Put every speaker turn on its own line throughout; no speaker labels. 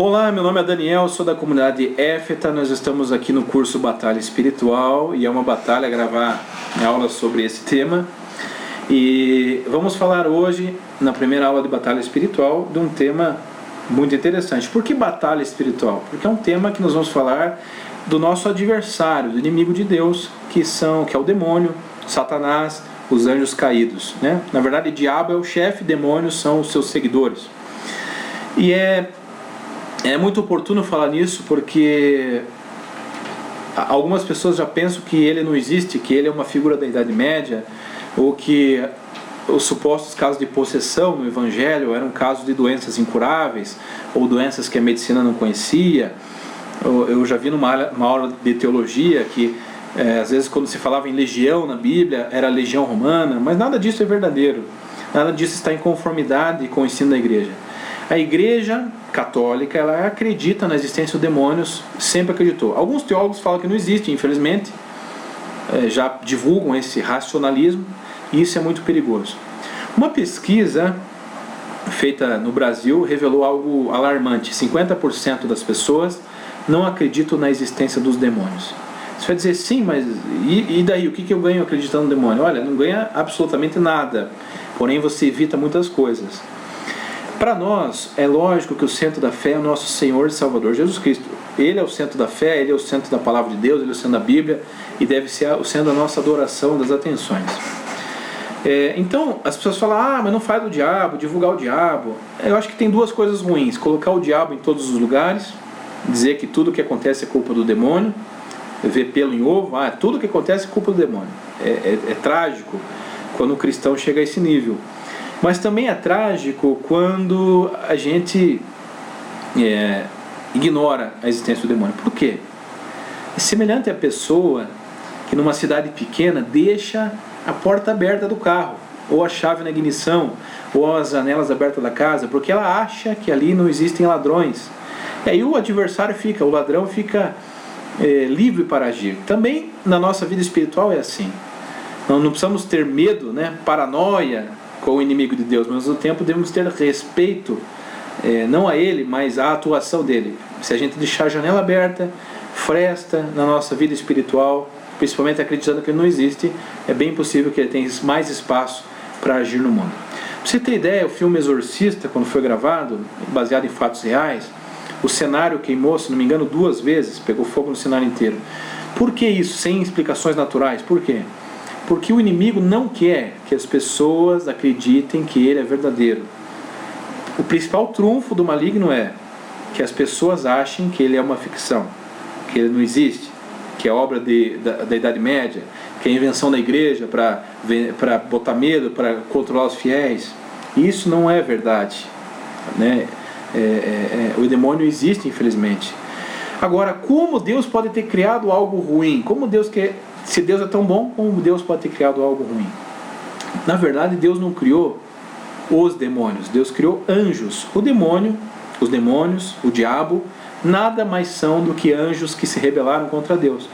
Olá, meu nome é Daniel, sou da comunidade Éfeta. Nós estamos aqui no curso Batalha Espiritual e é uma batalha gravar aulas sobre esse tema. E vamos falar hoje, na primeira aula de Batalha Espiritual, de um tema muito interessante. Por que batalha espiritual? Porque é um tema que nós vamos falar do nosso adversário, do inimigo de Deus, que é o demônio, Satanás, os anjos caídos, né? Na verdade, o diabo é o chefe, demônios são os seus seguidores. E é muito oportuno falar nisso porque algumas pessoas já pensam que ele não existe, que ele é uma figura da Idade Média, ou que os supostos casos de possessão no Evangelho eram casos de doenças incuráveis, ou doenças que a medicina não conhecia. Eu já vi numa aula de teologia que às vezes quando se falava em legião na Bíblia, era a legião romana, mas nada disso é verdadeiro. Nada disso está em conformidade com o ensino da igreja. A igreja católica, ela acredita na existência dos demônios, sempre acreditou. Alguns teólogos falam que não existe, infelizmente, já divulgam esse racionalismo, e isso é muito perigoso. Uma pesquisa feita no Brasil revelou algo alarmante: 50% das pessoas não acreditam na existência dos demônios. Você vai dizer, sim, mas e daí? O que eu ganho acreditando no demônio? Olha, não ganha absolutamente nada, porém você evita muitas coisas. Para nós, é lógico que o centro da fé é o nosso Senhor e Salvador Jesus Cristo. Ele é o centro da fé, Ele é o centro da Palavra de Deus, Ele é o centro da Bíblia, e deve ser o centro da nossa adoração, das atenções. Então, as pessoas falam, mas não faz do diabo, divulgar o diabo. Eu acho que tem duas coisas ruins: colocar o diabo em todos os lugares, dizer que tudo que acontece é culpa do demônio, ver pelo em ovo, tudo que acontece é culpa do demônio. É trágico quando o cristão chega a esse nível. Mas também é trágico quando a gente ignora a existência do demônio. Por quê? É semelhante à pessoa que numa cidade pequena deixa a porta aberta do carro, ou a chave na ignição, ou as janelas abertas da casa, porque ela acha que ali não existem ladrões. E aí o ladrão fica livre para agir. Também na nossa vida espiritual é assim. Nós não precisamos ter medo, paranoia com o inimigo de Deus, mas ao mesmo tempo devemos ter respeito, não a ele, mas à atuação dele. Se a gente deixar a janela aberta, fresta na nossa vida espiritual, principalmente acreditando que ele não existe, é bem possível que ele tenha mais espaço para agir no mundo. Para você ter ideia, o filme Exorcista, quando foi gravado, baseado em fatos reais, o cenário queimou, se não me engano, 2 vezes, pegou fogo no cenário inteiro. Por que isso? Sem explicações naturais. Por quê? Porque o inimigo não quer que as pessoas acreditem que ele é verdadeiro. O principal trunfo do maligno é que as pessoas achem que ele é uma ficção, que ele não existe, que é obra da Idade Média, que é invenção da igreja para botar medo, para controlar os fiéis. Isso não é verdade, o demônio existe, infelizmente. Agora, como Deus pode ter criado algo ruim? Se Deus é tão bom, como Deus pode ter criado algo ruim? Na verdade, Deus não criou os demônios, Deus criou anjos. Os demônios, o diabo, nada mais são do que anjos que se rebelaram contra Deus.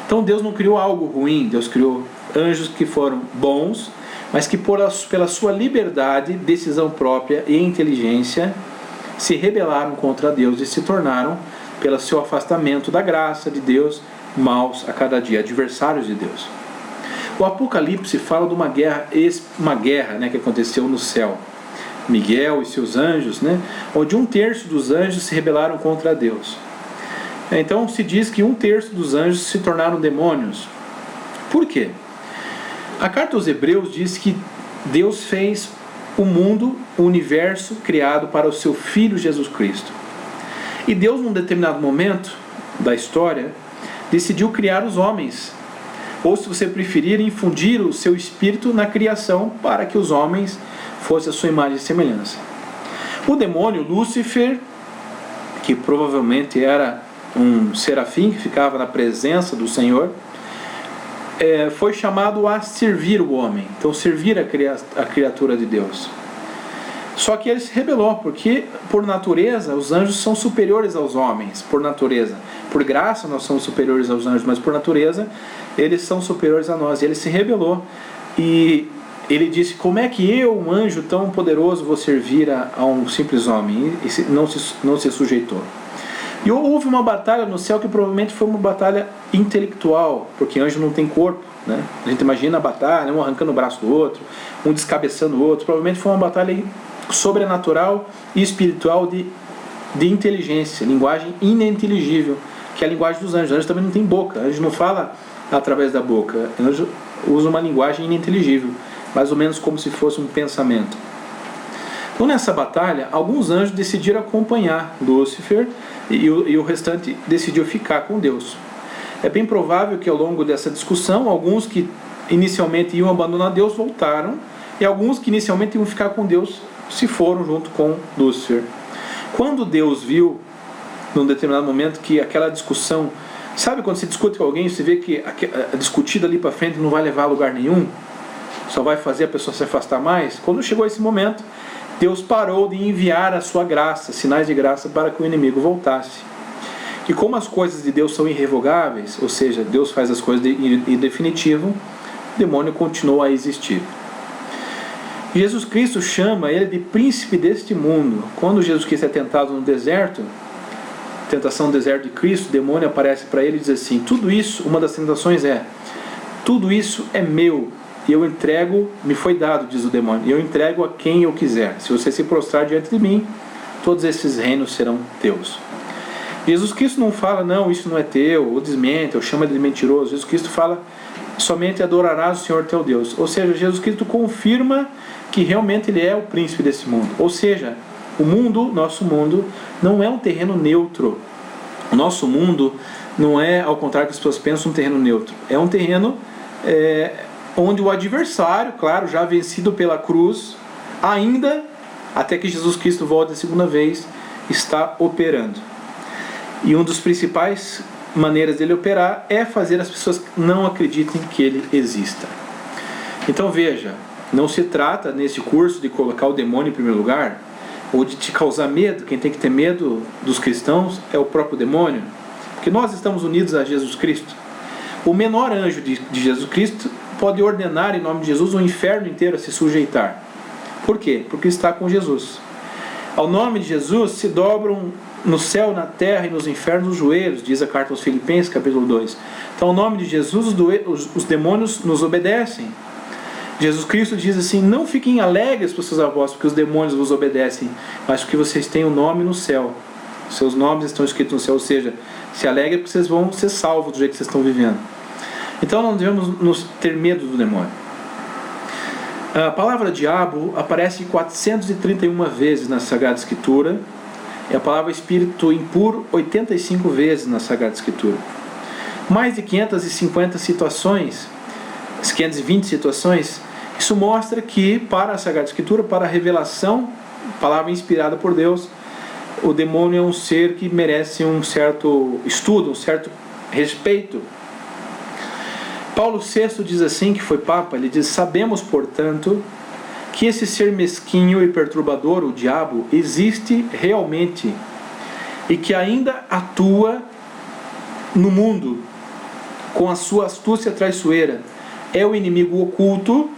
Então Deus não criou algo ruim, Deus criou anjos que foram bons, mas que pela sua liberdade, decisão própria e inteligência, se rebelaram contra Deus e se tornaram, pelo seu afastamento da graça de Deus, maus a cada dia, adversários de Deus. O Apocalipse fala de uma guerra que aconteceu no céu. Miguel e seus anjos, onde 1/3 dos anjos se rebelaram contra Deus. Então se diz que 1/3 dos anjos se tornaram demônios. Por quê? A carta aos Hebreus diz que Deus fez o mundo, o universo criado para o seu Filho Jesus Cristo. E Deus, num determinado momento da história, decidiu criar os homens, ou, se você preferir, infundir o seu espírito na criação para que os homens fossem a sua imagem e semelhança. O demônio Lúcifer, que provavelmente era um serafim que ficava na presença do Senhor, foi chamado a servir o homem, então servir a criatura de Deus. Só que ele se rebelou, porque por natureza os anjos são superiores aos homens, por natureza. Por graça nós somos superiores aos anjos, mas por natureza eles são superiores a nós. E ele se rebelou, e ele disse: como é que eu, um anjo tão poderoso, vou servir a um simples homem? E não se sujeitou. E houve uma batalha no céu que provavelmente foi uma batalha intelectual, porque anjo não tem corpo, né? A gente imagina a batalha, um arrancando o braço do outro, um descabeçando o outro. Provavelmente foi uma batalha sobrenatural e espiritual de inteligência, linguagem ininteligível, que é a linguagem dos anjos. Anjo também não tem boca, anjo não fala através da boca, anjo usa uma linguagem ininteligível, mais ou menos como se fosse um pensamento. Então, nessa batalha, alguns anjos decidiram acompanhar Lúcifer e o restante decidiu ficar com Deus. É bem provável que ao longo dessa discussão, alguns que inicialmente iam abandonar Deus voltaram, e alguns que inicialmente iam ficar com Deus se foram junto com Lúcifer. Quando Deus viu, num determinado momento, que aquela discussão, sabe quando se discute com alguém, você vê que a discutida ali para frente não vai levar a lugar nenhum, só vai fazer a pessoa se afastar mais? Quando chegou esse momento, Deus parou de enviar a sua graça, sinais de graça, para que o inimigo voltasse. E como as coisas de Deus são irrevogáveis, ou seja, Deus faz as coisas em definitivo, o demônio continua a existir. Jesus Cristo chama ele de príncipe deste mundo. Quando Jesus Cristo é tentado no deserto, tentação no deserto de Cristo, o demônio aparece para ele e diz assim: tudo isso, uma das tentações é: tudo isso é meu, e eu entrego, me foi dado, diz o demônio, e eu entrego a quem eu quiser. Se você se prostrar diante de mim, todos esses reinos serão teus. Jesus Cristo não fala: não, isso não é teu, ou desmente, ou chama de mentiroso. Jesus Cristo fala: somente adorarás o Senhor teu Deus. Ou seja, Jesus Cristo confirma que realmente ele é o príncipe desse mundo. Ou seja, o mundo, nosso mundo, não é um terreno neutro. O nosso mundo não é, ao contrário que as pessoas pensam, um terreno neutro. É um terreno onde o adversário, claro, já vencido pela cruz, ainda, até que Jesus Cristo volte a segunda vez, está operando. E uma das principais maneiras dele operar é fazer as pessoas não acreditem que ele exista. Então veja, não se trata nesse curso de colocar o demônio em primeiro lugar, ou de te causar medo. Quem tem que ter medo dos cristãos é o próprio demônio, porque nós estamos unidos a Jesus Cristo. O menor anjo de Jesus Cristo pode ordenar em nome de Jesus o inferno inteiro a se sujeitar. Por quê? Porque está com Jesus. Ao nome de Jesus se dobram no céu, na terra e nos infernos os joelhos, diz a carta aos Filipenses, capítulo 2. Então, ao nome de Jesus, os demônios nos obedecem. Jesus Cristo diz assim: não fiquem alegres por seus avós, porque os demônios vos obedecem, mas porque vocês têm o nome no céu. Seus nomes estão escritos no céu, ou seja, se alegrem porque vocês vão ser salvos do jeito que vocês estão vivendo. Então não devemos ter medo do demônio. A palavra diabo aparece 431 vezes na Sagrada Escritura, e a palavra espírito impuro 85 vezes na Sagrada Escritura. Mais de 550 situações, 520 situações. Isso mostra que para a Sagrada Escritura, para a revelação, palavra inspirada por Deus, o demônio é um ser que merece um certo estudo, um certo respeito. Paulo VI diz assim, que foi Papa, ele diz: sabemos, portanto, que esse ser mesquinho e perturbador, o diabo, existe realmente e que ainda atua no mundo com a sua astúcia traiçoeira. É o inimigo oculto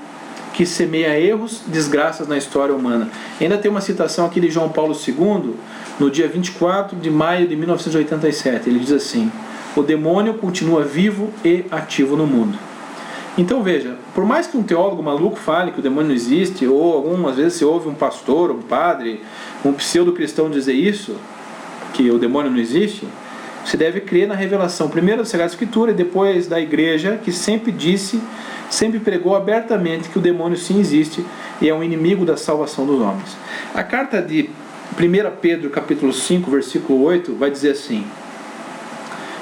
que semeia erros, desgraças na história humana. Ainda tem uma citação aqui de João Paulo II, no dia 24 de maio de 1987. Ele diz assim: o demônio continua vivo e ativo no mundo. Então veja, por mais que um teólogo maluco fale que o demônio não existe, ou algumas vezes se ouve um pastor, um padre, um pseudo-cristão dizer isso, que o demônio não existe, você deve crer na revelação, primeiro da Sagrada Escritura e depois da igreja, que sempre disse, sempre pregou abertamente que o demônio sim existe e é um inimigo da salvação dos homens. A carta de 1 Pedro, capítulo 5, versículo 8, vai dizer assim: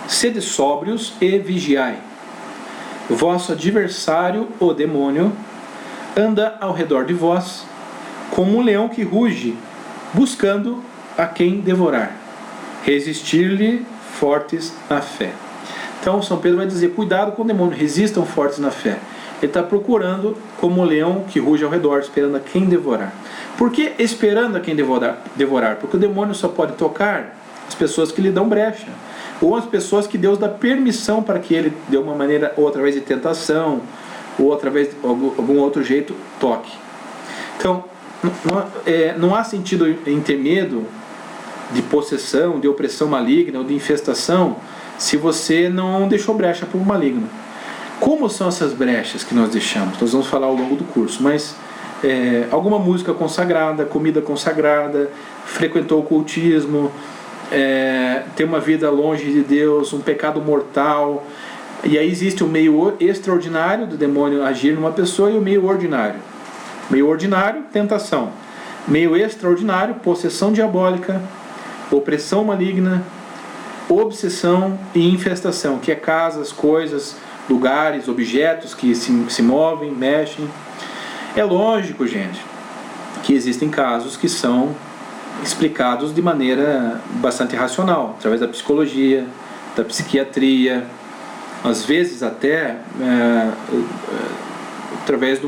sede sóbrios e vigiai. Vosso adversário, o demônio, anda ao redor de vós, como um leão que ruge, buscando a quem devorar. Resistir-lhe fortes na fé. Então São Pedro vai dizer: cuidado com o demônio, resistam fortes na fé. Ele está procurando como um leão que ruge ao redor, esperando a quem devorar. Por que esperando a quem devorar? Porque o demônio só pode tocar as pessoas que lhe dão brecha, ou as pessoas que Deus dá permissão para que ele, de uma maneira ou através de tentação, ou através de algum outro jeito toque. Então, não há sentido em ter medo de possessão, de opressão maligna ou de infestação se você não deixou brecha para o maligno. Como são essas brechas que nós deixamos? Nós vamos falar ao longo do curso, mas alguma música consagrada, comida consagrada, frequentou o cultismo, ter uma vida longe de Deus, um pecado mortal. E aí existe o meio extraordinário do demônio agir numa pessoa e o meio ordinário. Meio ordinário, tentação. Meio extraordinário, possessão diabólica, opressão maligna, obsessão e infestação, que é casas, coisas, lugares, objetos que se movem, mexem. É lógico, gente, que existem casos que são explicados de maneira bastante racional, através da psicologia, da psiquiatria, às vezes até através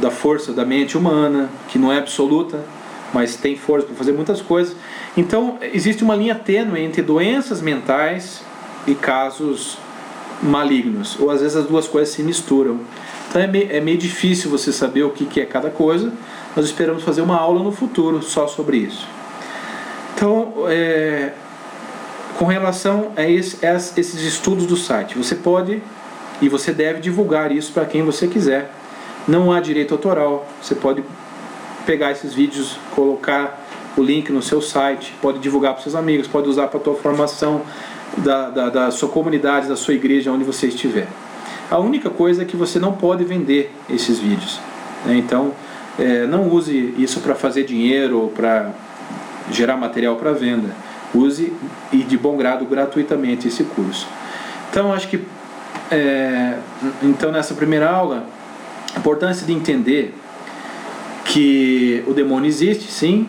da força da mente humana, que não é absoluta, mas tem força para fazer muitas coisas. Então, existe uma linha tênue entre doenças mentais e casos malignos, ou às vezes as duas coisas se misturam. Então é meio difícil você saber o que é cada coisa. Nós esperamos fazer uma aula no futuro só sobre isso. Então, com relação a esses estudos do site, você pode e você deve divulgar isso para quem você quiser. Não há direito autoral. Você pode pegar esses vídeos, colocar o link no seu site, pode divulgar para seus amigos, pode usar para a tua formação da sua comunidade, da sua igreja, onde você estiver. A única coisa é que você não pode vender esses vídeos, né? Então, não use isso para fazer dinheiro ou para gerar material para venda. Use e de bom grado gratuitamente esse curso. Então, acho que então nessa primeira aula, a importância de entender que o demônio existe, sim.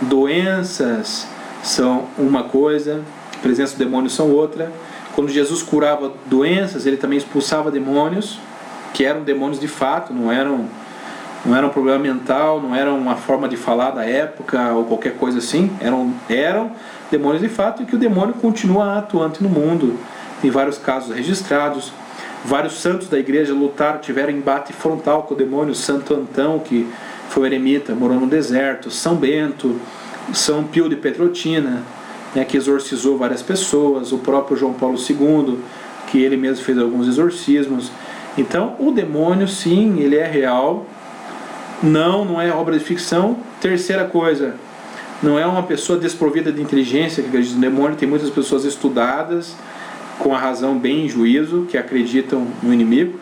Doenças são uma coisa, a presença do demônio são outra. Quando Jesus curava doenças, ele também expulsava demônios, que eram demônios de fato, não eram um problema mental, não era uma forma de falar da época ou qualquer coisa assim, eram demônios de fato, e que o demônio continua atuante no mundo. Tem vários casos registrados. Vários santos da igreja lutaram, tiveram embate frontal com o demônio. Santo Antão, que foi um eremita, morou no deserto. São Bento, São Pio de Petrotina, né, que exorcizou várias pessoas. O próprio João Paulo II, que ele mesmo fez alguns exorcismos. Então, o demônio, sim, ele é real. Não é obra de ficção. Terceira coisa, não é uma pessoa desprovida de inteligência que acredita no demônio. Tem muitas pessoas estudadas, com a razão bem em juízo, que acreditam no inimigo.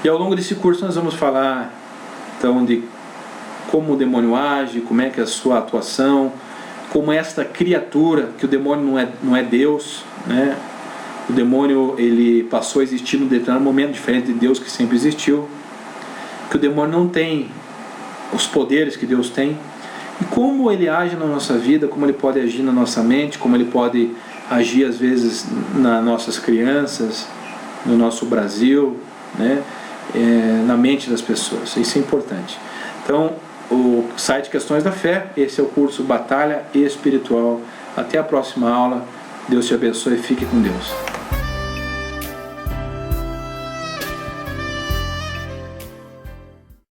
E ao longo desse curso nós vamos falar então de como o demônio age, como é que é a sua atuação, como esta criatura, que o demônio não é Deus, né? O demônio ele passou a existir num determinado momento, diferente de Deus que sempre existiu, que o demônio não tem os poderes que Deus tem, e como ele age na nossa vida, como ele pode agir na nossa mente, como ele pode agir às vezes nas nossas crianças, no nosso Brasil, né? Na mente das pessoas. Isso é importante. Então, o site Questões da Fé, esse é o curso Batalha Espiritual. Até a próxima aula. Deus te abençoe e fique com Deus.